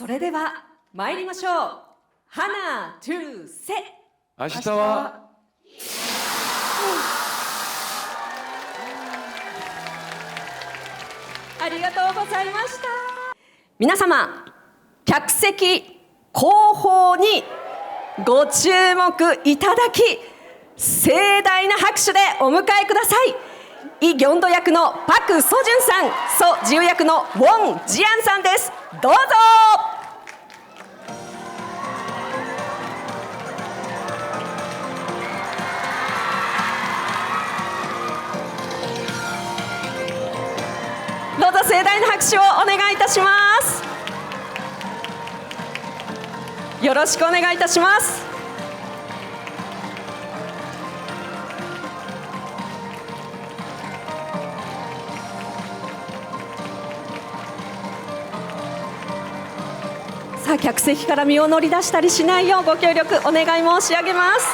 それでは参りましょう。花トゥセ。明日はありがとうございました。皆様、客席後方にご注目いただき、盛大な拍手でお迎えください。イ・ギョンド役のパク・ソジュンさん、ソ・ジウ役のウォン・ジアンさんです。どうぞ。どうぞ盛大な拍手をお願いいたします。よろしくお願いいたします。さあ、客席から身を乗り出したりしないようご協力お願い申し上げます。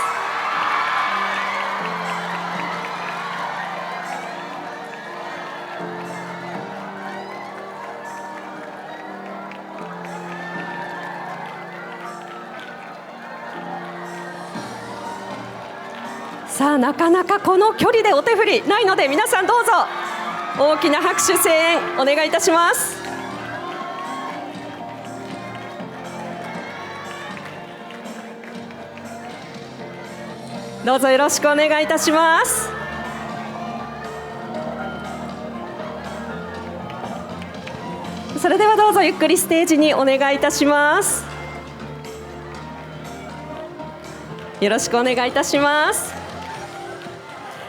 さあ、なかなかこの距離でお手振りないので、皆さんどうぞ大きな拍手声援お願いいたします。どうぞよろしくお願いいたします。それではどうぞゆっくりステージにお願いいたします。よろしくお願いいたします。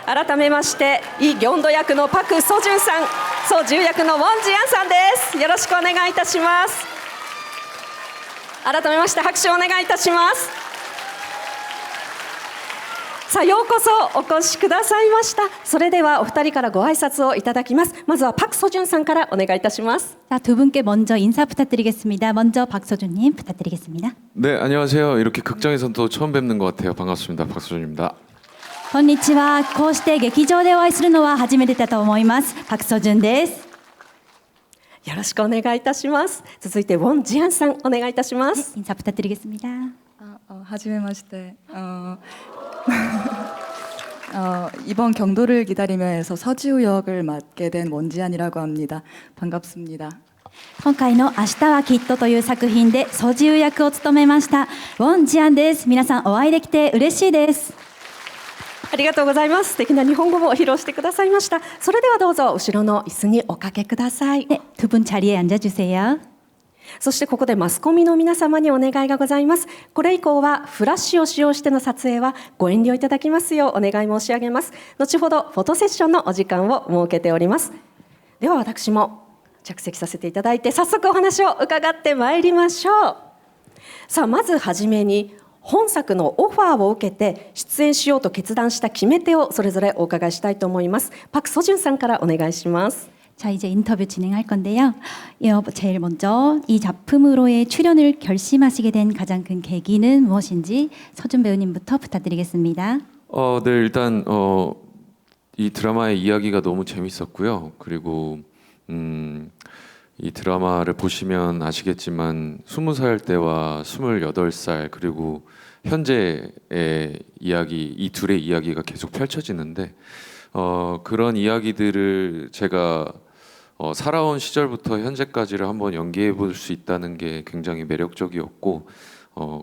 改めましてイ・ギョンド役のパク・ソジュンさん、ソ・ジュ役のウォン・ジアンさんです。よろしくお願いいたします。改めまして拍手をお願いいたします。さあ、ようこそお越しくださいました。それではお二人からご挨拶をいただきます。まずはパク・ソジュンさんからお願いいたします。자, 두 분께 먼저 인사 부탁드리겠습니다. 먼저 박서준님 부탁드리겠습니다. 네, 안녕하세요. 이렇게 극장에서는 또 처음 뵙는 것 같아요. 반갑습니다. 박서준입니다. こんにちは。こうして劇場でお会いするのは初めてだと思います。パクソジュンです。よろしくお願いいたします。続いてウォン・ジアンさんお願いいたします。 인사 부탁드리겠습니다. 하지메마시테. 이번 경도를 기다리며에서 서지우 역을 맡게 된 원지안이라고 합니다. 반갑습니다. 今回の明日はきっとという作品でソジウ役を務めましたウォン・ジアンです。皆さんお会いできて嬉しいです。ありがとうございます。素敵な日本語も披露してくださいました。それではどうぞ後ろの椅子におかけください。 네, 두 분 자리에 앉아주세요. そしてここでマスコミの皆様にお願いがございます。これ以降はフラッシュを使用しての撮影はご遠慮いただきますようお願い申し上げます。後ほどフォトセッションのお時間を設けております。では私も着席させていただいて早速お話を伺ってまいりましょう。さあ、まずはじめに本作のオファーを受けて出演しようと決断した決め手をそれぞれお伺いしたいと思います。パク・ソジュンさんからお願いします。 자, 이제 인터뷰 진행할 건데요. 제일 먼저 이 작품으로의 출연을 결심하시게 된 가장 큰 계기는 무엇인지 서준 배우님부터 부탁드리겠습니다. 네, 일단 이 드라마의 이야기가 너무 재밌었고요. 그리고 이 드라마를 보시면 아시겠지만 20살 때와 28살 그리고 현재의 이야기, 이 둘의 이야기가 계속 펼쳐지는데 그런 이야기들을 제가 살아온 시절부터 현재까지를 한번 연기해 볼 수 있다는 게 굉장히 매력적이었고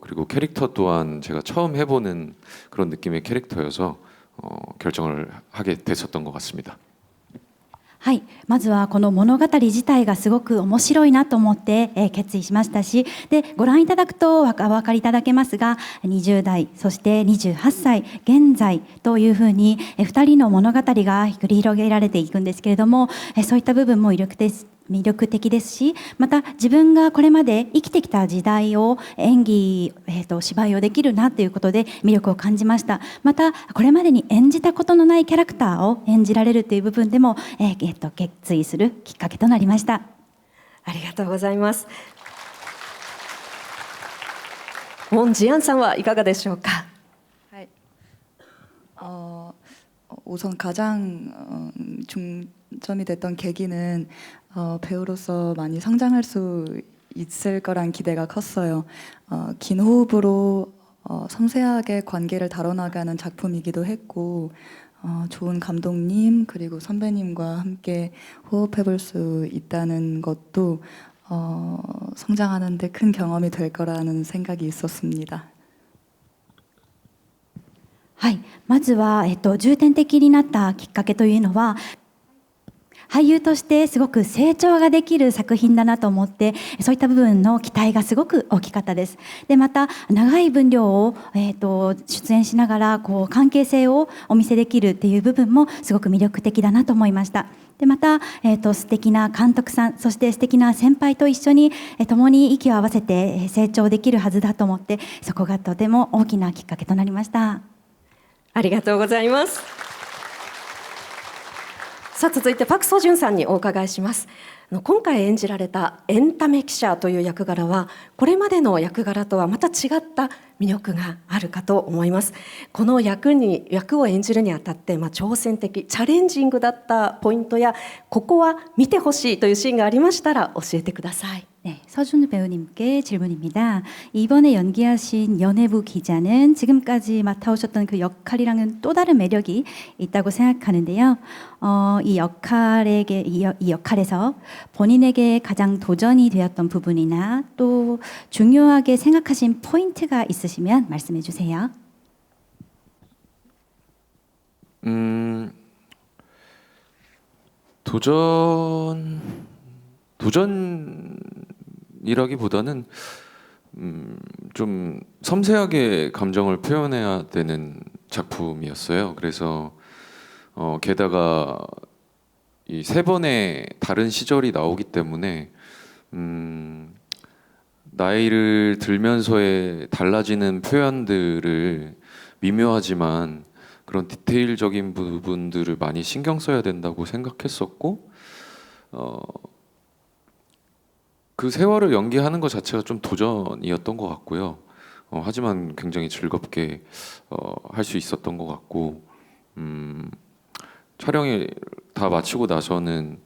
그리고 캐릭터 또한 제가 처음 해보는 그런 느낌의 캐릭터여서 결정을 하게 됐었던 것 같습니다. はい、まずはこの物語自体がすごく面白いなと思って、決意しましたし、でご覧いただくとお分かりいただけますが、20代そして28歳現在というふうに、2人の物語が繰り広げられていくんですけれども、そういった部分も魅力的ですし、また自分がこれまで生きてきた時代を演技、芝居をできるなということで魅力を感じました。またこれまでに演じたことのないキャラクターを演じられるという部分でも、決意するきっかけとなりました。ありがとうございます。ウォン・ジアンさんはいかがでしょうか。 우선 가장 중점이 됐던 계기는 배우로서 많이 성장할 수 있을 거란 기대가 컸어요. 긴 호흡으로 섬세하게 관계를 다뤄나가는 작품이기도 했고 좋은 감독님 그리고 선배님과 함께 호흡해볼 수 있다는 것도 성장하는 데 큰 경험이 될 거라는 생각이 있었습니다. はい、まずは、重点的になったきっかけというのは俳優としてすごく成長ができる作品だなと思ってそういった部分の期待がすごく大きかったです。でまた長い分量を、出演しながらこう関係性をお見せできるっていう部分もすごく魅力的だなと思いました。でまた、素敵な監督さんそして素敵な先輩と一緒に、共に息を合わせて成長できるはずだと思ってそこがとても大きなきっかけとなりました。ありがとうございます。さあ続いてパク・ソジュンさんにお伺いします。今回演じられたエンタメ記者という役柄はこれまでの役柄とはまた違った魅力があるかと思います。この役を演じるにあたって、挑戦的チャレンジングだったポイントやここは見てほしいというシーンがありましたら教えてください。 네, 서준 배우님께 질문입니다. 이번에 연기하신 연예부 기자는 지금까지 맡아오셨던 그 역할이랑은 또 다른 매력이 있다고 생각하는데요. 이 역할에서 본인에게 가장 도전이 되었던 부분이나 또 중요하게 생각하신 포인트가 있으시면 말씀해 주세요. 도전이라기보다는 좀 섬세하게 감정을 표현해야 되는 작품이었어요. 그래서 게다가 이 세 번의 다른 시절이 나오기 때문에 나이를 들면서의 달라지는 표현들을 미묘하지만 그런 디테일적인 부분들을 많이 신경 써야 된다고 생각했었고 그 세월을 연기하는 것 자체가 좀 도전이었던 것 같고요. 하지만 굉장히 즐겁게 할 수 있었던 것 같고 촬영이 다 마치고 나서는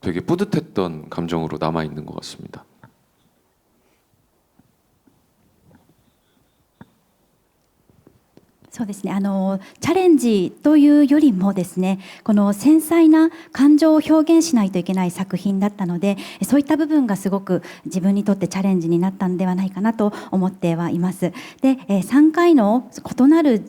되게 뿌듯했던 감정으로 남아 있는 것 같습니다. そうですね、チャレンジというよりもですねこの繊細な感情を表現しないといけない作品だったのでそういった部分がすごく自分にとってチャレンジになったんではないかなと思ってはいます。で、3回の異なる、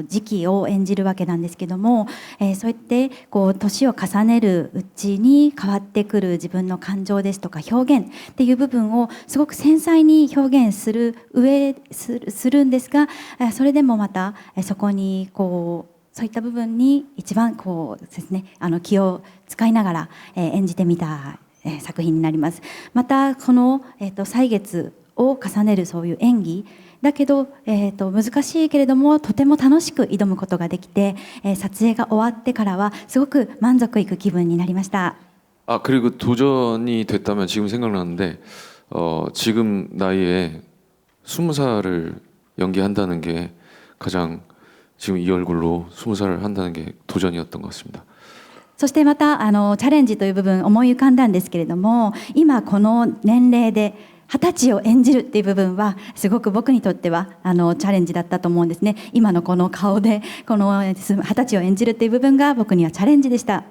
時期を演じるわけなんですけども、そうやってこう年を重ねるうちに変わってくる自分の感情ですとか表現っていう部分をすごく繊細に表現するんですがそれでもまたそこにこうそういった部分に一番こうですね気を使いながら演じてみた作品になります。またこの歳月を重ねるそういう演技だけど、難しいけれどもとても楽しく挑むことができて、撮影が終わってからはすごく満足いく気分になりました。 그리고 도전이 됐다면 지금 생각나는데 지금 나이에 20살을 연기한다는 게 가장 지금 이 얼굴로 20살을 한다는 게 도전이었던 것 같습니다. そしてまたチャレンジという部分思い浮かんだんですけれども今この年齢で20歳を演じるっていう部分はすごく僕にとってはチャレンジだったと思うんですね。今のこの顔でこの20歳を演じるっていう部分が僕にはチャレンジでした。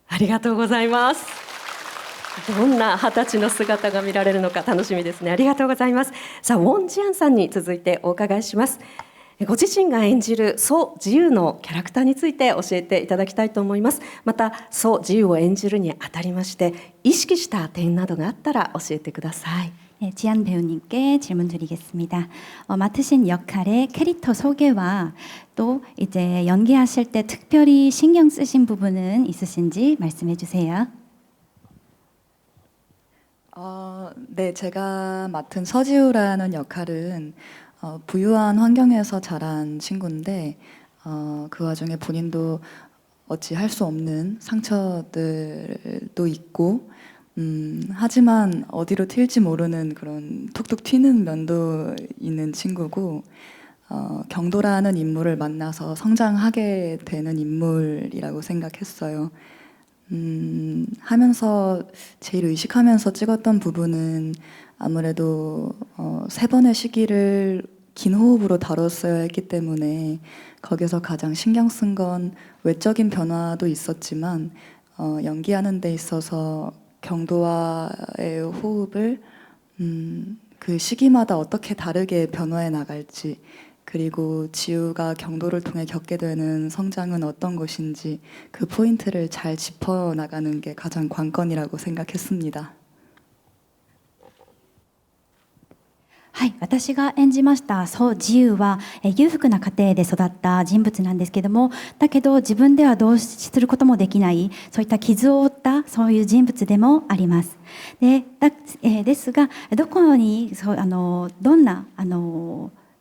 ありがとうございます。どんな20歳の姿が見られるのか楽しみですね。ありがとうございます。さあウォン・ジアンさんに続いてお伺いします。ご自身が演じるソ・ジユのキャラクターについて教えていただきたいと思います。またソ・ジユを演じるにあたりまして意識した点などがあったら教えてください。 네, 지안 배우님께 질문드리겠습니다. 맡으신 역할의 캐릭터 소개와 또 이제 연기하실 때 특별히 신경 쓰신 부분은 있으신지 말씀해 주세요. 네, 제가 맡은 서지우라는 역할은 부유한 환경에서 자란 친구인데 그 와중에 본인도 어찌 할 수 없는 상처들도 있고 하지만 어디로 튈지 모르는 그런 툭툭 튀는 면도 있는 친구고 경도라는 인물을 만나서 성장하게 되는 인물이라고 생각했어요. 하면서 제일 의식하면서 찍었던 부분은 아무래도 3번의 시기를 긴 호흡으로 다뤘어야 했기 때문에 거기서 가장 신경 쓴 건 외적인 변화도 있었지만 연기하는 데 있어서 경도와의 호흡을 그 시기마다 어떻게 다르게 변화해 나갈지, 그리고 지우가 경도를 통해 겪게 되는 성장은 어떤 것인지 그 포인트를 잘 짚어 나가는 게 가장 관건이라고 생각했습니다. はい、私が演じました宋自由は裕福な家庭で育った人物なんですけども、だけど自分ではどうすることもできない、そういった傷を負ったそういう人物でもあります。ですがどこにどんな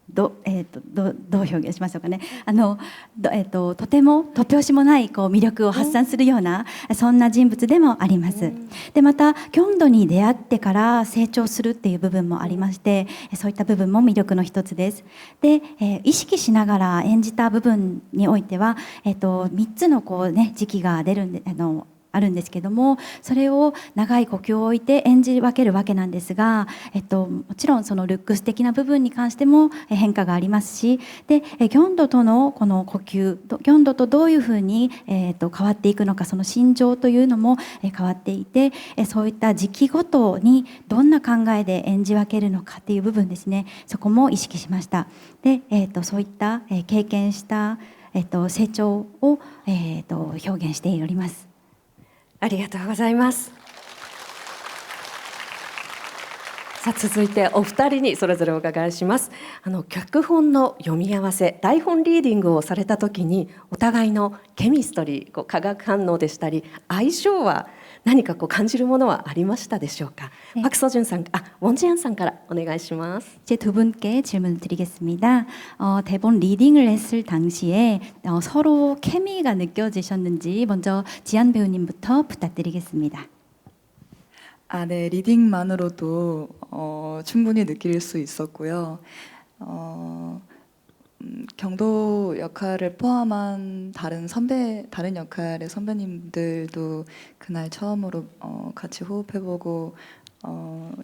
どう表現しましょうかね、とても突拍子もない魅力を発散するような、そんな人物でもあります。でまたキョンドに出会ってから成長するっていう部分もありまして、そういった部分も魅力の一つです。で、意識しながら演じた部分においては、3つの時期が出るんであるんですけども、それを長い呼吸を置いて演じ分けるわけなんですが、もちろんそのルックス的な部分に関しても変化がありますし、でキョンドとのこの呼吸、キョンドとどういうふうに変わっていくのか、その心情というのも変わっていて、そういった時期ごとにどんな考えで演じ分けるのかっていう部分ですね、そこも意識しました。で、そういった経験した成長を表現しております。ありがとうございます。さあ続いてお二人にそれぞれお伺いします。脚本の読み合わせ、台本リーディングをされた時にお互いのケミストリー、化学反応でしたり相性は何か感じるものはありましたでしょうか。박서준さん、원지현さんからお願いします。이제 두 분께 질문을 드리겠습니다. 대본 리딩을 했을 당시에 서로 케미가 느껴지셨는지 먼저 지한 배우님부터 부탁드리겠습니다. 네, 리딩만으로도 충분히 느낄 수 있었고요. 경도 역할을 포함한 다른 역할의 선배님들도 그날 처음으로 같이 호흡해보고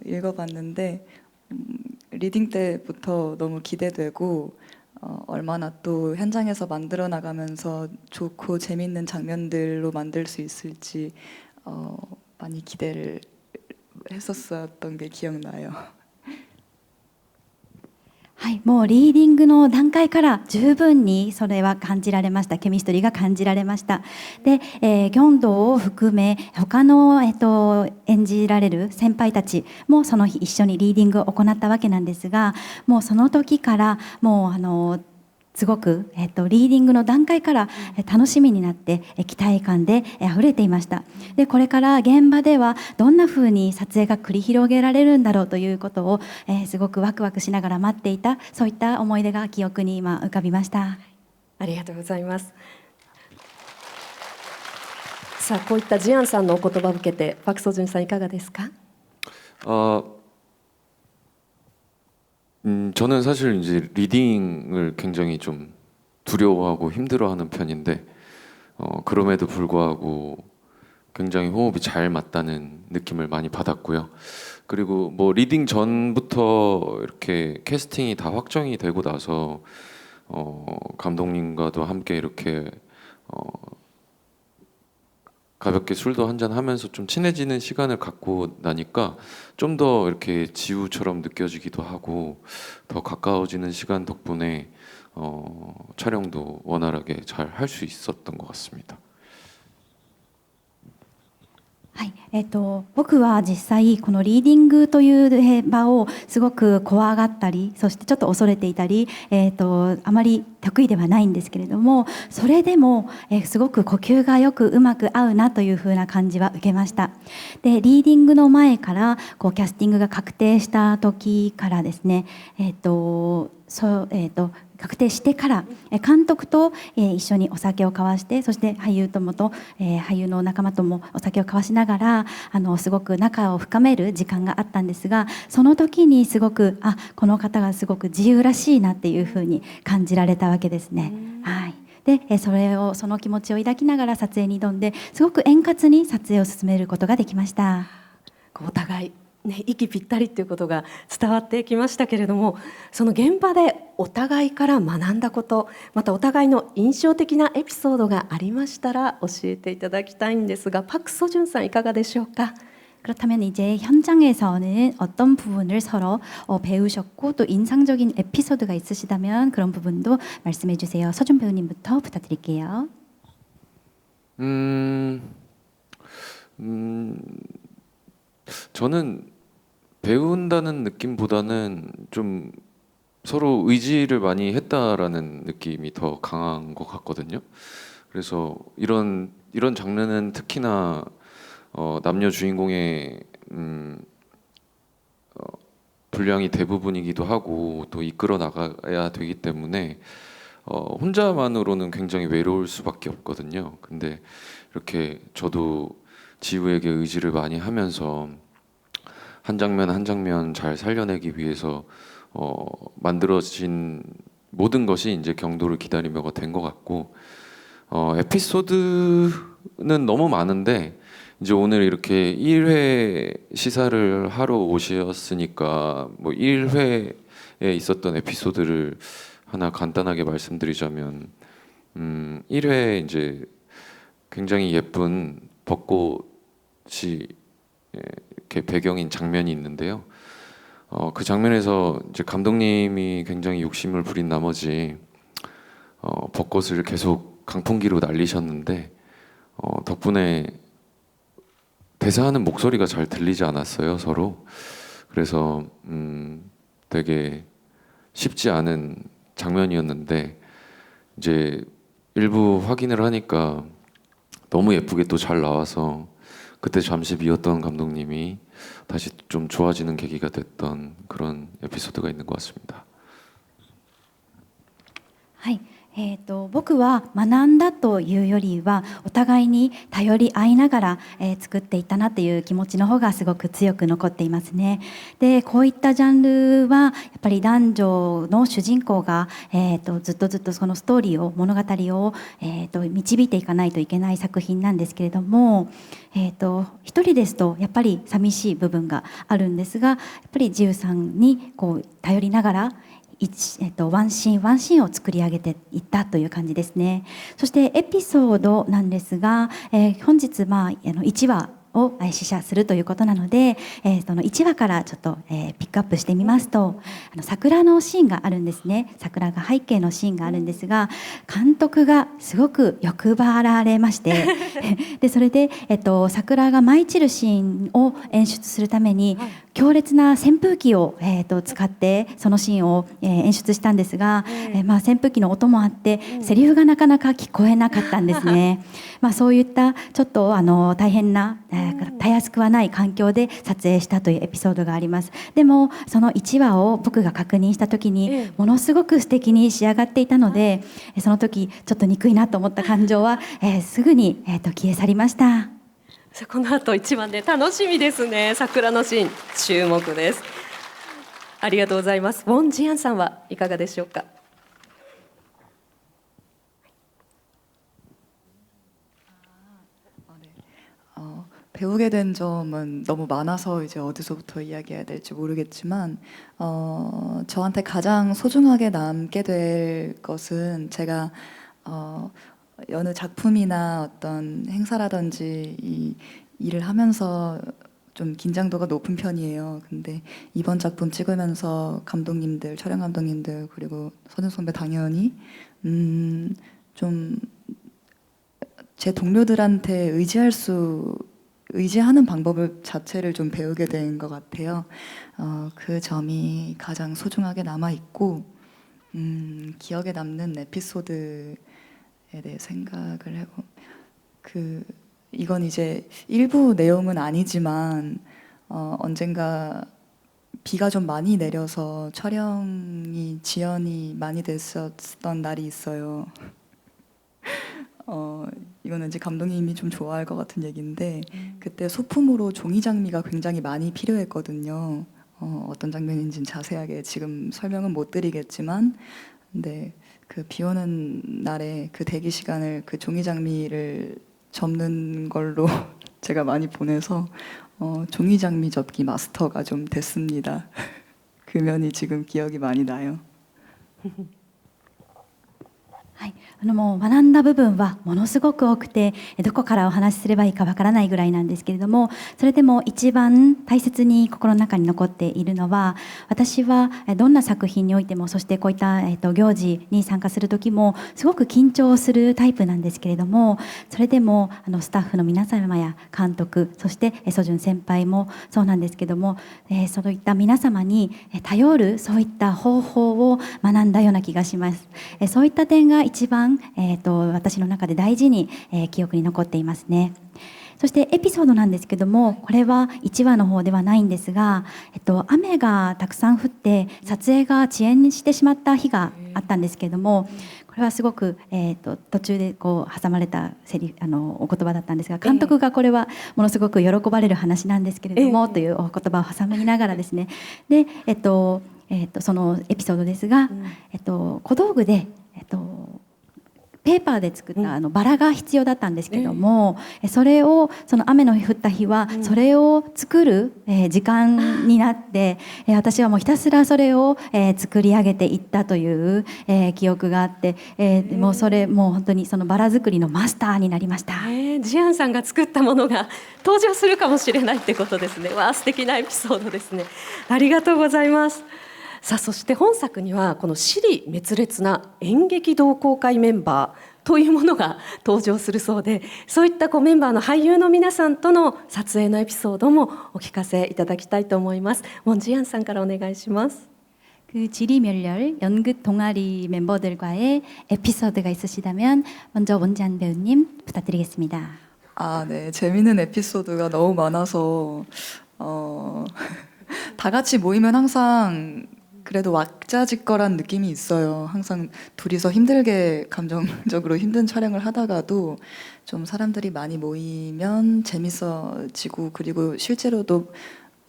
읽어봤는데 리딩 때부터 너무 기대되고 얼마나 또 현장에서 만들어 나가면서 좋고 재밌는 장면들로 만들 수 있을지 많이 기대를 했었던 게 기억나요. はい、もうリーディングの段階から十分にそれは感じられました。ケミストリーが感じられました。で、キョンドを含め他の、演じられる先輩たちもその日一緒にリーディングを行ったわけなんですが、もうその時からもうすごく、リーディングの段階から楽しみになって期待感で溢れていました。でこれから現場ではどんなふうに撮影が繰り広げられるんだろうということを、すごくワクワクしながら待っていた、そういった思い出が記憶に今浮かびました。ありがとうございます。さあこういったジアンさんのお言葉を受けてパク・ソジュンさんいかがですか。 저는 사실 이제 리딩을 굉장히 좀 두려워하고 힘들어하는 편인데 그럼에도 불구하고 굉장히 호흡이 잘 맞다는 느낌을 많이 받았고요. 그리고 뭐 리딩 전부터 이렇게 캐스팅이 다 확정이 되고 나서 감독님과도 함께 이렇게 가볍게 술도 한잔 하면서 좀 친해지는 시간을 갖고 나니까 좀 더 이렇게 지우처럼 느껴지기도 하고 더 가까워지는 시간 덕분에 촬영도 원활하게 잘 할 수 있었던 것 같습니다. はい、僕は実際このリーディングという場をすごく怖がったり、そしてちょっと恐れていたり、あまり得意ではないんですけれども、それでも、すごく呼吸がよくうまく合うなというふうな感じは受けました。でリーディングの前からキャスティングが確定した時からですね、確定してから監督と一緒にお酒を交わして、そして俳優の仲間ともお酒を交わしながらすごく仲を深める時間があったんですが、その時にすごくこの方がすごく自由らしいなっていうふうに感じられたわけですね。はい、でその気持ちを抱きながら撮影に挑んですごく円滑に撮影を進めることができました。お互い、ね、息ぴったりということが伝わってきましたけれども、その現場でお互いから学んだこと、またお互いの印象的なエピソードがありましたら教えていただきたいんですが、パク・ソジュンさんいかがでしょうか。 그렇다면 이제 현장에서는 어떤 부분을 서로 배우셨고 또 인상적인 에피소드가 있으시다면 그런 부분도 말씀해 주세요. 서준 배우님부터 부탁드릴게요. 저는 배운다는 느낌보다는 좀 서로 의지를 많이 했다라는 느낌이 더 강한 것 같거든요. 그래서 이런 장르는 특히나 남녀 주인공의 분량이 대부분이기도 하고 또 이끌어 나가야 되기 때문에 혼자만으로는 굉장히 외로울 수밖에 없거든요. 근데 이렇게 저도 지우에게 의지를 많이 하면서 한 장면 한 장면 잘 살려내기 위해서 만들어진 모든 것이 이제 경도를 기다리며가 된 것 같고, 에피소드는 너무 많은데 이제 오늘 이렇게 1회 시사를 하러 오셨으니까 뭐 1회에 있었던 에피소드를 하나 간단하게 말씀드리자면, 1회 이제 굉장히 예쁜 벚꽃이 이렇게 배경인 장면이 있는데요. 그 장면에서 이제 감독님이 굉장히 욕심을 부린 나머지 벚꽃을 계속 강풍기로 날리셨는데 덕분에 대사하는 목소리가 잘 들리지 않았어요, 서로. 그래서 되게 쉽지 않은 장면이었는데 이제 일부 확인을 하니까 너무 예쁘게 또 잘 나와서 그때 잠시 미웠던 감독님이 다시 좀 좋아지는 계기가 됐던 그런 에피소드가 있는 것 같습니다. はい、僕は学んだというよりはお互いに頼り合いながら、作っていったなという気持ちの方がすごく強く残っていますね。でこういったジャンルはやっぱり男女の主人公が、ずっとそのストーリーを物語を、導いていかないといけない作品なんですけれども、一人ですとやっぱり寂しい部分があるんですが、やっぱりジウさんにこう頼りながらワンシーンを作り上げていったという感じですね。そしてエピソードなんですが、本日1話を試写するということなので、その1話からちょっと、ピックアップしてみますと、桜のシーンがあるんですね。桜が背景のシーンがあるんですが、監督がすごく欲張られましてでそれで、桜が舞い散るシーンを演出するために強烈な扇風機を、使ってそのシーンを、演出したんですが、扇風機の音もあってセリフがなかなか聞こえなかったんですね。そういったちょっと大変な、たやすくはない環境で撮影したというエピソードがあります。でもその1話を僕が確認した時にものすごく素敵に仕上がっていたので、その時ちょっと憎いなと思った感情は、すぐに、消え去りました。この後1番で楽しみですね。桜のシーン注目です。ありがとうございます。ウォン・ジアンさんはいかがでしょうか。 배우게 된 점은 너무 많아서 이제 어디서부터 이야기해야 될지 모르겠지만, 저한테 가장 소중하게 남게 될 것은 제가 여느 작품이나 어떤 행사라든지 이 일을 하면서 좀 긴장도가 높은 편이에요. 근데 이번 작품 찍으면서 감독님들, 촬영 감독님들, 그리고 서준 선배 당연히 좀 제 동료들한테 의지하는 방법을 자체를 좀 배우게 된 것 같아요. 그 점이 가장 소중하게 남아 있고, 기억에 남는 에피소드에 대해 생각을 해보. 이건 이제 일부 내용은 아니지만 언젠가 비가 좀 많이 내려서 촬영이 지연이 많이 됐었던 날이 있어요. 이거는 이제 감독님이 좀 좋아할 것 같은 얘기인데, 그때 소품으로 종이 장미가 굉장히 많이 필요했거든요. 어떤 장면인지는 자세하게 지금 설명은 못 드리겠지만, 근데 그 비 오는 날에 그 대기 시간을 그 종이 장미를 접는 걸로 제가 많이 보내서 종이 장미 접기 마스터가 좀 됐습니다. 그 면이 지금 기억이 많이 나요. はい、もう学んだ部分はものすごく多くてどこからお話しすればいいかわからないぐらいなんですけれども、それでも一番大切に心の中に残っているのは、私はどんな作品においても、そしてこういった、行事に参加する時もすごく緊張するタイプなんですけれども、それでもスタッフの皆様や監督、そしてソジュン先輩もそうなんですけども、そういった皆様に頼るそういった方法を学んだような気がします。そういった点が一番、私の中で大事に、記憶に残っていますね。そしてエピソードなんですけども、これは1話の方ではないんですが、雨がたくさん降って撮影が遅延してしまった日があったんですけれども、これはすごく、途中でこう挟まれたお言葉だったんですが、監督がこれはものすごく喜ばれる話なんですけれども、というお言葉を挟みながらですね、で、そのエピソードですが、小道具で、ペーパーで作ったバラが必要だったんですけども、それをその雨の降った日はそれを作る時間になって、私はもうひたすらそれを作り上げていったという記憶があって、もう本当にそのバラ作りのマスターになりました。ジアンさんが作ったものが登場するかもしれないってことですね。わあ、素敵なエピソードですね。ありがとうございます。さあ、そして本作にはこの支離滅裂な演劇同好会メンバーというものが登場するそうで、そういったメンバーの俳優の皆さんとの撮影のエピソードもお聞かせいただきたいと思います。ウォンジアンさんからお願いします。그 지리멸렬 연극 동아리 멤버들과의 에피소드가 있으시다면 먼저 원지안 배우님 부탁드리겠습니다. 아, 네. 재밌는 에피소드가 너무 많아서 다 같이 모이면 항상 그래도 왁자지껄한 느낌이 있어요. 항상 둘이서 힘들게 감정적으로 힘든 촬영을 하다가도 좀 사람들이 많이 모이면 재밌어지고, 그리고 실제로도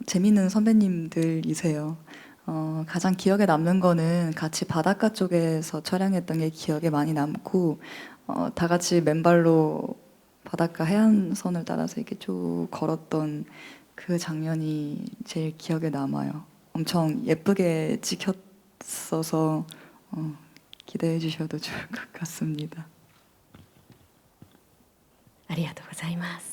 재밌는 선배님들이세요. 가장 기억에 남는 거는 같이 바닷가 쪽에서 촬영했던 게 기억에 많이 남고, 다 같이 맨발로 바닷가 해안선을 따라서 이렇게 쭉 걸었던 그 장면이 제일 기억에 남아요. 엄청 예쁘게 찍혔어서 기대해 주셔도 좋을 것 같습니다. ありがとうございます。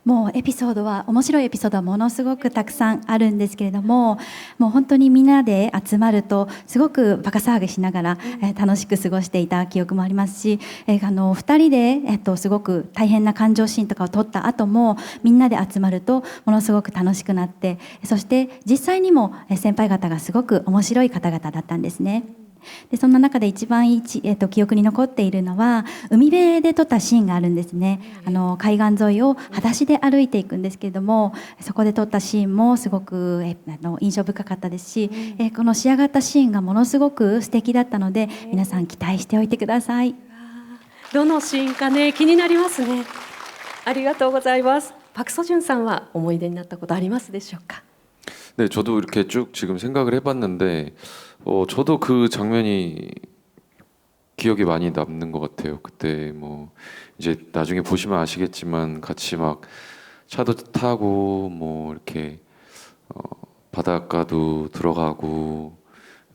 もうエピソードは面白いエピソードはものすごくたくさんあるんですけれども、もう本当にみんなで集まるとすごくバカ騒ぎしながら、楽しく過ごしていた記憶もありますし、2人で、すごく大変な感情シーンとかを撮った後もみんなで集まるとものすごく楽しくなって、そして実際にも先輩方がすごく面白い方々だったんですね。でそんな中で一番記憶に残っているのは海辺で撮ったシーンがあるんですね。海岸沿いを裸足で歩いていくんですけれども、そこで撮ったシーンもすごく印象深かったですし、この仕上がったシーンがものすごく素敵だったので、皆さん期待しておいてください。どのシーンかね、気になりますね。ありがとうございます。パク・ソジュンさんは思い出になったことありますでしょうか。 네, 저도 이렇게 쭉 지금 생각을 해봤는데 저도 그 장면이 기억에 많이 남는 것 같아요. 그때 뭐 이제 나중에 보시면 아시겠지만 같이 막 차도 타고 뭐 이렇게 바닷가도 들어가고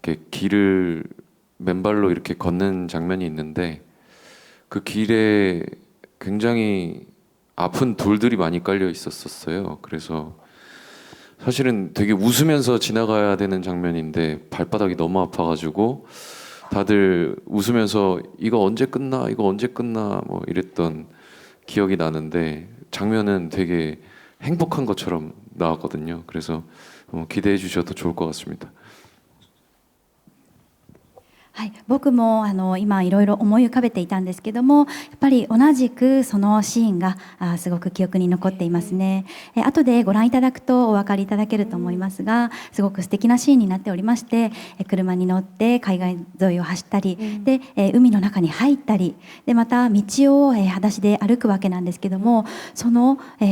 이렇게 길을 맨발로 이렇게 걷는 장면이 있는데, 그 길에 굉장히 아픈 돌들이 많이 깔려 있었어요. 그래서 사실은 되게 웃으면서 지나가야 되는 장면인데 발바닥이 너무 아파가지고 다들 웃으면서 이거 언제 끝나? 이거 언제 끝나? 뭐 이랬던 기억이 나는데, 장면은 되게 행복한 것처럼 나왔거든요. 그래서 기대해 주셔도 좋을 것 같습니다. はい、僕も今いろいろ思い浮かべていたんですけども、やっぱり同じくそのシーンがすごく記憶に残っていますね。後でご覧いただくとお分かりいただけると思いますが、すごく素敵なシーンになっておりまして、車に乗って海岸沿いを走ったり、で海の中に入ったり、でまた道を裸足で歩くわけなんですけども、その道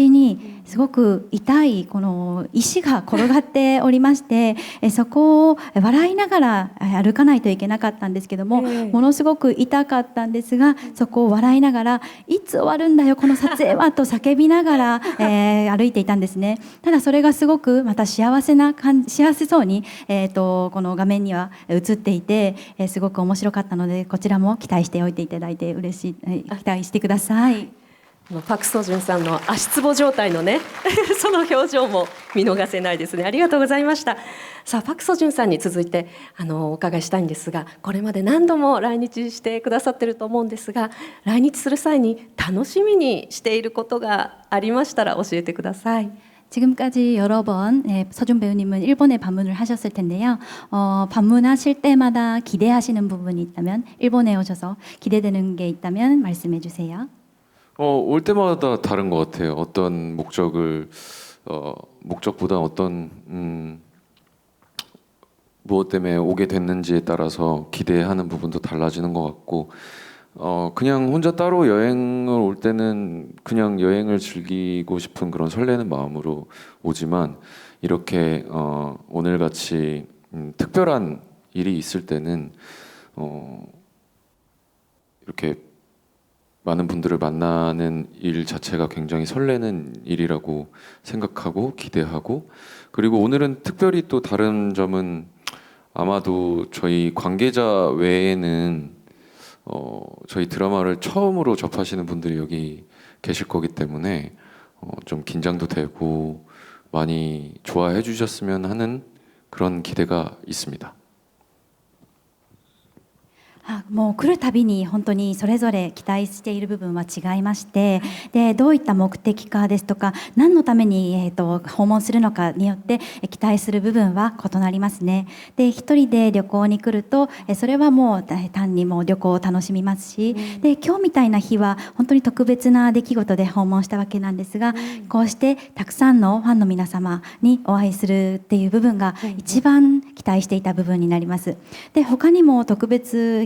にすごく痛いこの石が転がっておりまして、そこを笑いながら歩かないとといけなかったんですけども、ええものすごく痛かったんですが、そこを笑いながらいつ終わるんだよこの撮影はと叫びながら、歩いていたんですね。ただそれがすごくまた幸せそうに、この画面には映っていて、すごく面白かったので、こちらも期待しておいていただいて嬉しい、期待してください。パク・ソジュンさんの足つぼ状態のねその表情も見逃せないですね。ありがとうございました。さあパク・ソジュンさんに続いてお伺いしたいんですが、これまで何度も来日してくださってると思うんですが、来日する際に楽しみにしていることがありましたら教えてください。 지금까지 여러 번 서준 배우님은 일본에 방문을 하셨을 텐데요. 방문하실 때마다 기대하시는 부분이 있다면, 일본에 오셔서 기대되는 게 있다면 말씀해 주세요. 올 때마다 다른 것 같아요. 어떤 목적보다 어떤 무엇 때문에 오게 됐는지에 따라서 기대하는 부분도 달라지는 것 같고, 그냥 혼자 따로 여행을 올 때는 그냥 여행을 즐기고 싶은 그런 설레는 마음으로 오지만, 이렇게 오늘 같이 특별한 일이 있을 때는 이렇게 많은 분들을 만나는 일 자체가 굉장히 설레는 일이라고 생각하고 기대하고, 그리고 오늘은 특별히 또 다른 점은 아마도 저희 관계자 외에는 저희 드라마를 처음으로 접하시는 분들이 여기 계실 거기 때문에 좀 긴장도 되고 많이 좋아해 주셨으면 하는 그런 기대가 있습니다. もう来るたびに本当にそれぞれ期待している部分は違いまして、でどういった目的かですとか、何のために、訪問するのかによって期待する部分は異なりますね。で一人で旅行に来るとそれはもう単にもう旅行を楽しみますし、で今日みたいな日は本当に特別な出来事で訪問したわけなんですが、こうしてたくさんのファンの皆様にお会いするっていう部分が一番期待していた部分になります。で他にも特別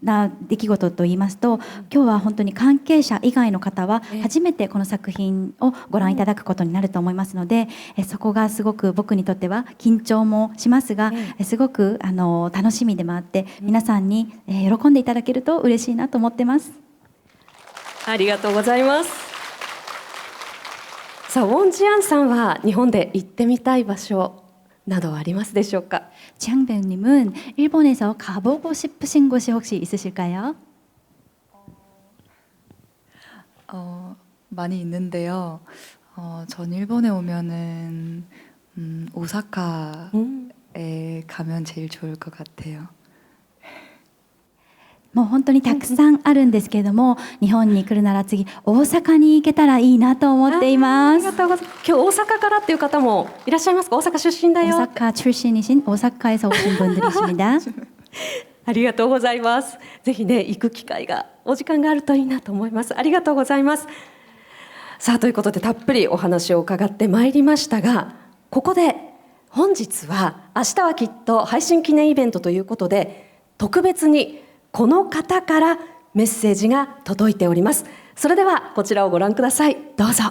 な出来事といいますと、今日は本当に関係者以外の方は初めてこの作品をご覧いただくことになると思いますので、そこがすごく僕にとっては緊張もしますが、すごく楽しみでもあって、皆さんに喜んでいただけると嬉しいなと思ってます。ありがとうございます。さあウォン・ジアンさんは日本で行ってみたい場所などはありますでしょうか。 지향 배우님은 일본에서 가보고 싶으신 곳이 혹시 있으실까요? 많이 있는데요. 전 일본에 오면은 오사카에 가면 제일 좋을 것 같아요. もう本当にたくさんあるんですけれども、日本に来るなら次大阪に行けたらいいなと思っています。ありがとうございます。今日大阪からっていう方もいらっしゃいますか。大阪出身だよ。 오사카 출신이신 오사카에서 오신 분들이십니다. ありがとうございます。ぜひね行く機会がお時間があるといいなと思います。ありがとうございます。さあということでたっぷりお話を伺ってまいりましたが、ここで本日は明日はきっと配信記念イベントということで特別にこの方からメッセージが届いております。それではこちらをご覧ください。どうぞ。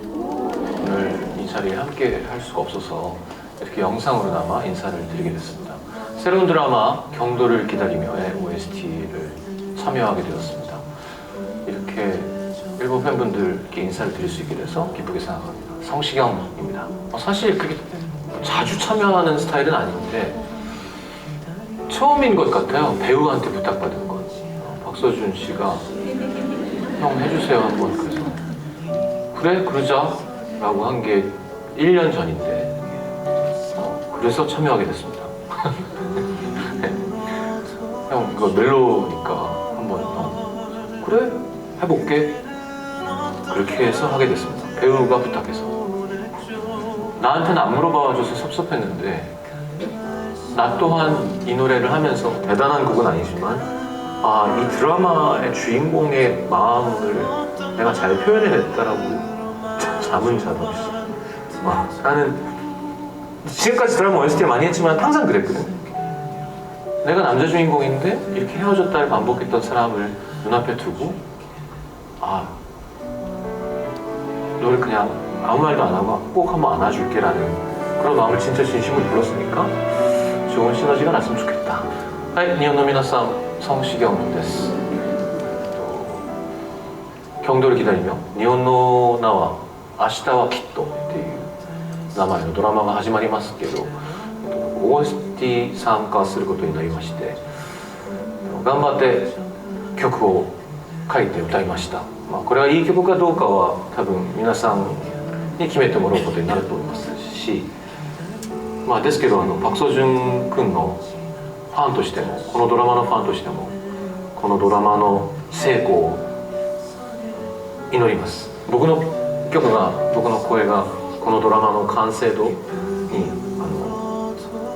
오늘 이 자리에 함께 할 수가 없어서 이렇게 영상으로나마 인사를 드리게 됐습니다. 새로운 드라마 경도를 기다리며의 OST를 참여하게 되었습니다. 이렇게 일본 팬분들께 인사를 드릴 수 있게 돼서 기쁘게 생각합니다. 성시경입니다. 사실 그렇게 자주 참여하는 스타일은 아닌데 처음인 것 같아요. 배우한테 부탁받은 건. 박서준 씨가 형 해주세요 한번, 그래서 그래 그러자 라고 한 게 1년 전인데 그래서 참여하게 됐습니다. 형 이거 멜로니까 한번 그래 해볼게, 그렇게 해서 하게 됐습니다. 배우가 부탁해서. 나한테는 안 물어봐줘서 섭섭했는데 나 또한 이 노래를 하면서 대단한 곡은 아니지만 이 드라마의 주인공의 마음을 내가 잘 표현해냈다라고 잠은 잘 없이 나는 지금까지 드라마 OST 많이 했지만 항상 그랬거든. 내가 남자 주인공인데 이렇게 헤어졌다를 반복했던 사람을 눈앞에 두고 너를 그냥 아무 말도 안 하고 꼭 한번 안아줄게 라는 그런 마음을 진짜 진심으로 불렀으니까 좋은 시너지가 났으면 좋겠다. 하이, 니혼노 미나상 성시경です. 경도를 기다리며 니혼노 나와 아시타와 kitto っていう名前のドラマが始まりますけど、OST 参加することになりまして、頑張って曲を書いて歌いました。これはいい曲かどうかは多分皆さんに決めてもらうことになると思いますし、ですけどパク・ソジュン君のファンとしても、このドラマのファンとしても、このドラマの成功を祈ります。僕の曲が、僕の声がこのドラマの完成度に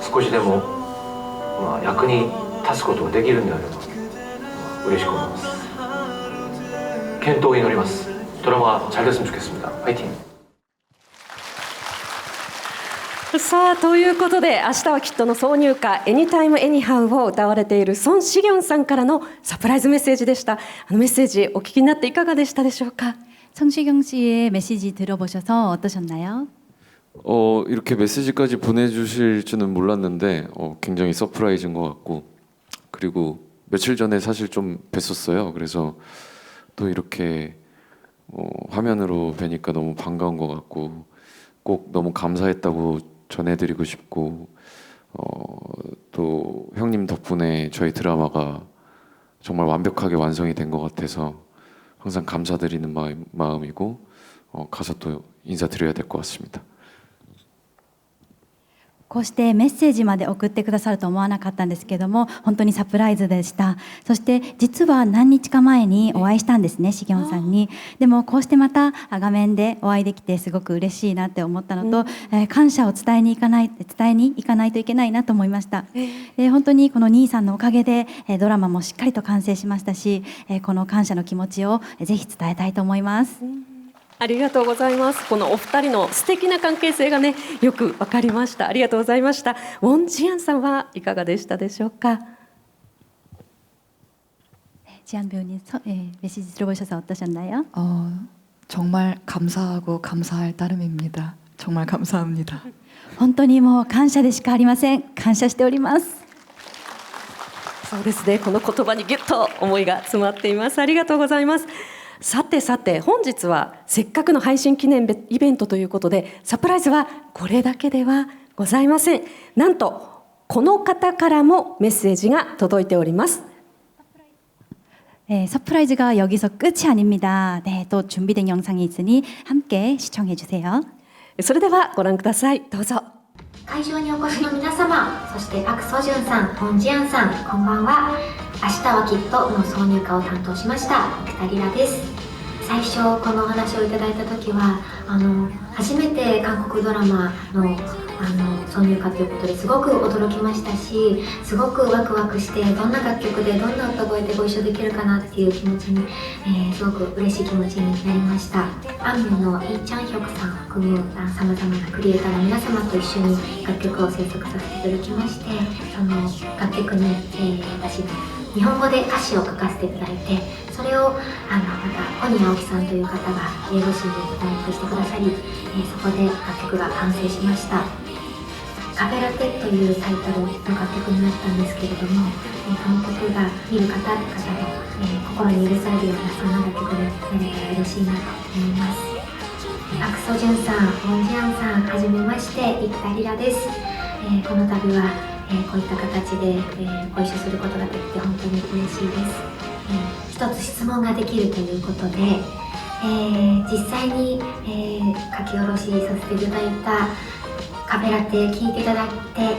少しでも、役に立つことができるんであれば嬉しく思います。健闘を祈ります。ドラマ잘 됐으면 좋겠습니다. 파이팅! さあということで、明日はきっとの挿入歌 Anytime Anyhow を歌われているソン・シギョンさんからのサプライズメッセージでした。メッセージお聞きになっていかがでしたでしょうか。 성시경 씨의 메시지 들어보셔서 어떠셨나요? 이렇게 메시지까지 보내주실 줄은 몰랐는데 굉장히 서프라이즈인 것 같고, 그리고 며칠 전에 사실 좀 뵀었어요. 그래서 또 이렇게 화면으로 뵈니까 너무 반가운 것 같고, 꼭 너무 감사했다고 전해드리고 싶고, 또 형님 덕분에 저희 드라마가 정말 완벽하게 완성이 된 것 같아서 항상 감사드리는 마음이고, 가서 또 인사드려야 될 것 같습니다. こうしてメッセージまで送ってくださると思わなかったんですけども、本当にサプライズでした。そして実は何日か前にお会いしたんですね、シギョンさんに。でもこうしてまた画面でお会いできてすごく嬉しいなって思ったのと、感謝を伝えに行かないといけないなと思いました。本当にこの兄さんのおかげでドラマもしっかりと完成しましたし、この感謝の気持ちをぜひ伝えたいと思います。ありがとうございます。このお二人の素敵な関係性がね、よくわかりました。ありがとうございました。ウォン・ジアンさんはいかがでしたでしょうか。 지안 배우님 메시지 들어보셔서 어떠셨나요? 정말 감사하고 감사할 따름입니다. 정말 감사합니다. 本当にもう感謝でしかありません。感謝しております。そうですね。この言葉にギュッと思いが詰まっています。ありがとうございます。さてさて、本日はせっかくの配信記念イベントということで、サプライズはこれだけではございません。なんとこの方からもメッセージが届いております。 서프라이즈가 여기서 끝이 아닙니다. 네, 또 준비된 영상이 있으니 함께 시청해 주세요. それではご覧ください。どうぞ。会場にお越しの皆様、そしてパク・ソジュンさん、ウォン・ジアンさん、こんばんは。明日はきっとの挿入歌を担当しました生田リラです。最初このお話をいただいた時は初めて韓国ドラマの挿入歌ということですごく驚きましたし、すごくワクワクして、どんな楽曲でどんな歌声でご一緒できるかなっていう気持ちに、すごく嬉しい気持ちになりました。アンミュのイ・チャンヒョクさん含むさまざまなクリエイターの皆様と一緒に楽曲を制作させていただきまして、その楽曲に、私日本語で歌詞を書かせていただいて、それをまた小西青木さんという方が英語詞で翻訳してくださり、そこで楽曲が完成しました。カフェラテというタイトルの楽曲になったんですけれども、この曲が見る方々の、心に許されるようなそんな楽曲でなれたら嬉しいなと思います。パク・ソジュンさん、ウォン・ジアンさん、はじめまして、生田リラです。この度はこういった形でご一緒することができて本当に嬉しいです。一つ質問ができるということで、実際に書き下ろしさせていただいたカフェラテ聴いていただいて、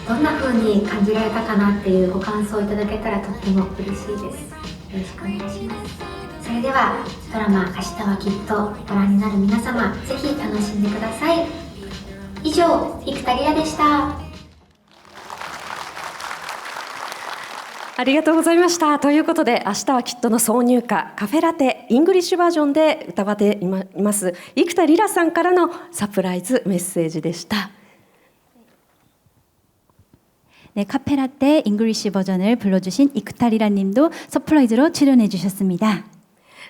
どんな風に感じられたかなっていうご感想をいただけたらとっても嬉しいです。よろしくお願いします。それではドラマ「明日はきっと」ご覧になる皆様、ぜひ楽しんでください。以上、生田リラでした。ありがとうございました。ということで、明日はきっとの挿入歌カフェラテイングリッシュバージョンで歌われています生田リラさんからのサプライズメッセージでした。 네, 카페라떼 잉글리시 버전을 불러주신 이크타리라 님도 서프라이즈로 출연해 주셨습니다.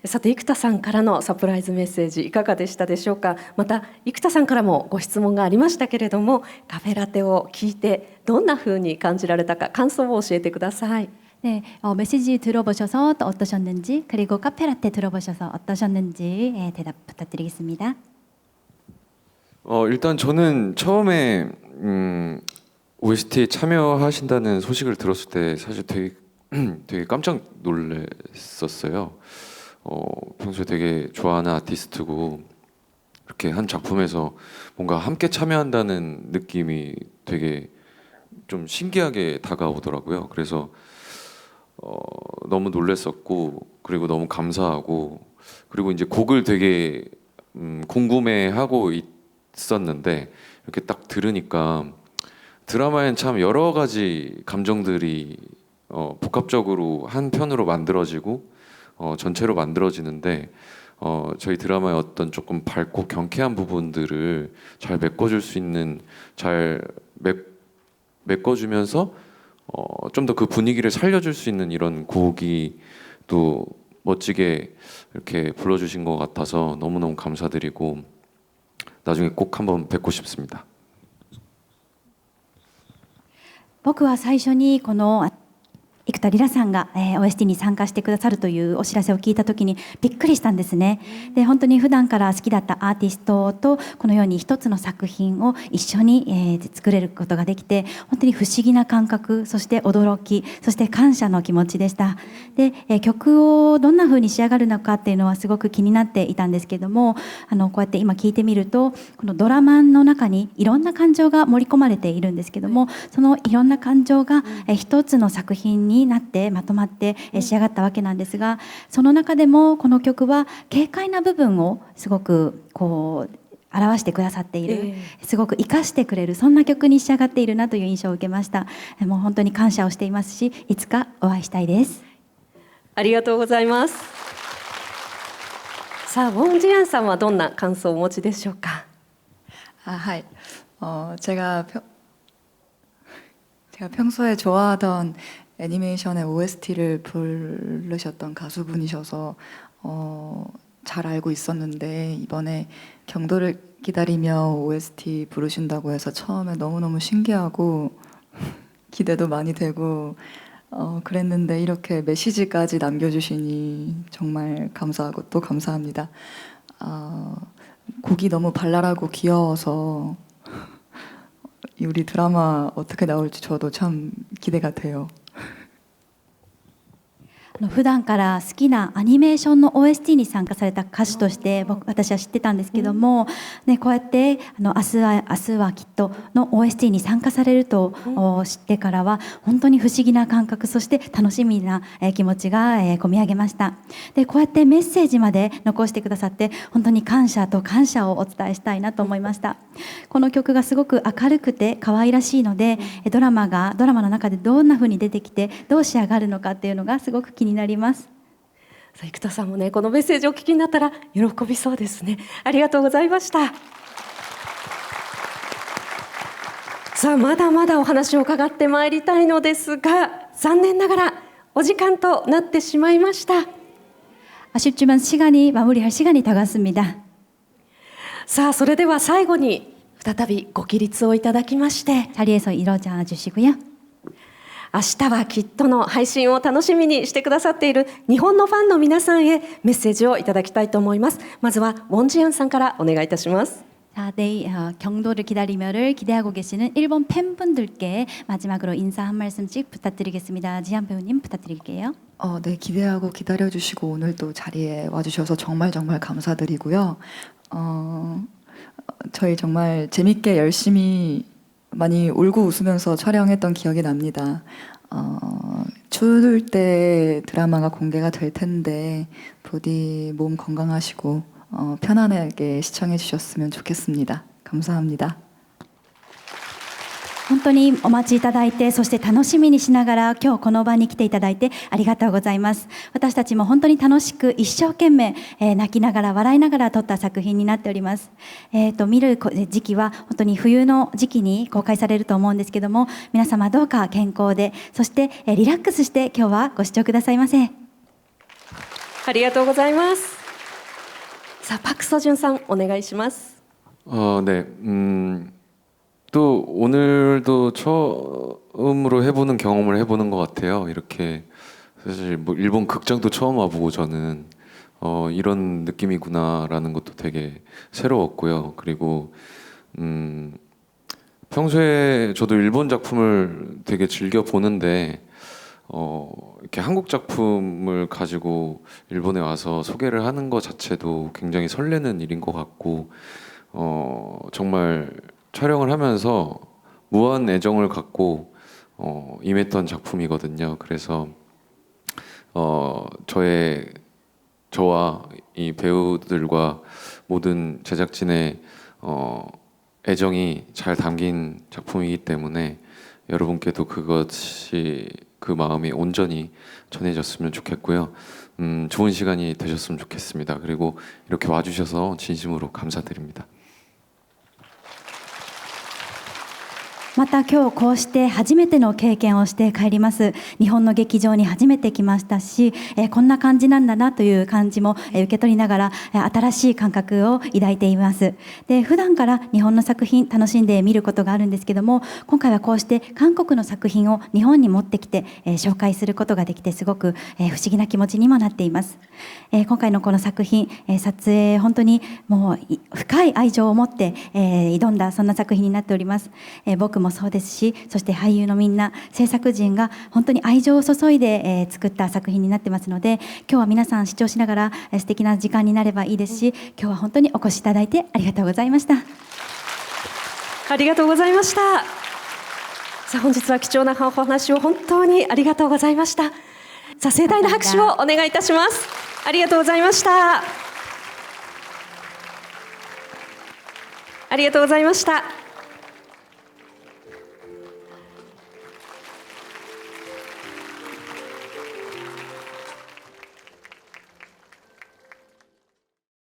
さて生田さんからのサプライズメッセージいかがでしたでしょうか。また生田さんからもご質問がありましたけれども、カフェラテを聞いてどんな風に感じられたか、感想を教えてください。네, 메시지 들어보셔서 또 어떠셨는지, 그리고 카페라테 들어보셔서 어떠셨는지 대답 부탁드리겠습니다. 일단 저는 처음에 OST에 참여하신다는 소식을 들었을 때 사실 되게 깜짝 놀랐었어요. 평소에 되게 좋아하는 아티스트고 이렇게 한 작품에서 뭔가 함께 참여한다는 느낌이 되게 좀 신기하게 다가오더라고요. 그래서 너무 놀랐었고, 그리고 너무 감사하고, 그리고 이제 곡을 되게 궁금해하고 있었는데 이렇게 딱 들으니까 드라마엔 참 여러 가지 감정들이 복합적으로 한 편으로 만들어지고 전체로 만들어지는데 저희 드라마의 어떤 조금 밝고 경쾌한 부분들을 잘 메꿔줄 수 있는, 잘 메꿔주면서 좀 더 그 분위기를 살려줄 수 있는 이런 곡이 또 멋지게 이렇게 불러주신 것 같아서 너무너무 감사드리고 나중에 꼭 한번 뵙고 싶습니다. 僕は最初にこの生田リラさんが、OST に参加してくださるというお知らせを聞いたときにびっくりしたんですね。で、本当に普段から好きだったアーティストとこのように一つの作品を一緒に、作れることができて、本当に不思議な感覚、そして驚き、そして感謝の気持ちでした。で、曲をどんな風に仕上がるのかっていうのはすごく気になっていたんですけども、こうやって今聞いてみると、このドラマの中にいろんな感情が盛り込まれているんですけども、そのいろんな感情が、一つの作品になってまとまって仕上がったわけなんですが、その中でもこの曲は軽快な部分をすごくこう表してくださっている、すごく生かしてくれる、そんな曲に仕上がっているなという印象を受けました。もう本当に感謝をしていますし、いつかお会いしたいです。ありがとうございます。さあ、ウォン・ジアンさんはどんな感想をお持ちでしょうか。네. 제가 평소에 좋아하던 애니메이션의 OST를 부르셨던 가수분이셔서 잘 알고 있었는데, 이번에 경도를 기다리며 OST 부르신다고 해서 처음에 너무너무 신기하고 기대도 많이 되고 그랬는데, 이렇게 메시지까지 남겨주시니 정말 감사하고 또 감사합니다. 곡이 너무 발랄하고 귀여워서 우리 드라마 어떻게 나올지 저도 참 기대가 돼요. 普段から好きなアニメーションの OST に参加された歌手として私は知ってたんですけども、ね、こうやって明日はきっとの OST に参加されると知ってからは本当に不思議な感覚、そして楽しみな気持ちがこみ上げました。で、こうやってメッセージまで残してくださって本当に感謝と感謝をお伝えしたいなと思いました。この曲がすごく明るくて可愛らしいので、ドラマの中でどんな風に出てきてどう仕上がるのかっていうのがすごく気になります。生田さんもね、このメッセージをお聞きになったら喜びそうですね。ありがとうございました。さあ、まだまだお話を伺ってまいりたいのですが、残念ながらお時間となってしまいました。 아쉽지만 시간이 마무리할 시간이 다가왔습니다. さあ、それでは最後に再びご起立をいただきまして、 자리에서 일어나 주시고요. 明日はきっとの配信を楽しみにしてくださっている日本のファンの皆さんへメッセージをいただきたいと思います。まずはウォンジアンさんからお願いいたします。 자, 내일 경도를 기다리며를 기대하고 계시는 일본 팬분들께 마지막으로 인사 한 말씀씩 부탁드리겠습니다. 지한 배우님 부탁드릴게요. 네, 기대하고 기다려주시고 오늘 또 자리에 와주셔서 정말 감사드리고요. 저희 정말 재밌게 열심히 많이 울고 웃으면서 촬영했던 기억이 납니다. 추울 때 드라마가 공개가 될 텐데 부디 몸 건강하시고 편안하게 시청해 주셨으면 좋겠습니다. 감사합니다. 本当にお待ちいただいて、そして楽しみにしながら今日この場に来ていただいてありがとうございます。私たちも本当に楽しく一生懸命、泣きながら笑いながら撮った作品になっております。見る時期は本当に冬の時期に公開されると思うんですけども、皆様どうか健康で、そしてリラックスして今日はご視聴くださいませ。ありがとうございます。さあ、パク・ソジュンさんお願いします。네. 또 오늘도 처음으로 해보는 경험을 해보는 것 같아요. 이렇게 사실 뭐 일본 극장도 처음 와보고 저는 이런 느낌이구나라는 것도 되게 새로웠고요. 그리고 평소에 저도 일본 작품을 되게 즐겨 보는데 이렇게 한국 작품을 가지고 일본에 와서 소개를 하는 것 자체도 굉장히 설레는 일인 것 같고 정말 촬영을 하면서 무한 애정을 갖고 임했던 작품이거든요. 그래서 저와 이 배우들과 모든 제작진의 애정이 잘 담긴 작품이기 때문에 여러분께도 그것이 그 마음이 온전히 전해졌으면 좋겠고요. 좋은 시간이 되셨으면 좋겠습니다. 그리고 이렇게 와주셔서 진심으로 감사드립니다. また今日こうして初めての経験をして帰ります。日本の劇場に初めて来ましたし、こんな感じなんだなという感じも受け取りながら新しい感覚を抱いています。で、普段から日本の作品楽しんで見ることがあるんですけども、今回はこうして韓国の作品を日本に持ってきて紹介することができてすごく不思議な気持ちにもなっています。今回のこの作品撮影本当にもう深い愛情を持って挑んだそんな作品になっております。僕もそうですし、そして俳優のみんな制作陣が本当に愛情を注いで作った作品になってますので、今日は皆さん視聴しながら素敵な時間になればいいですし、今日は本当にお越しいただいてありがとうございました。ありがとうございました。さあ、本日は貴重なお話を本当にありがとうございました。さあ、盛大な拍手をお願いいたします。ありがとうございました。ありがとうございました。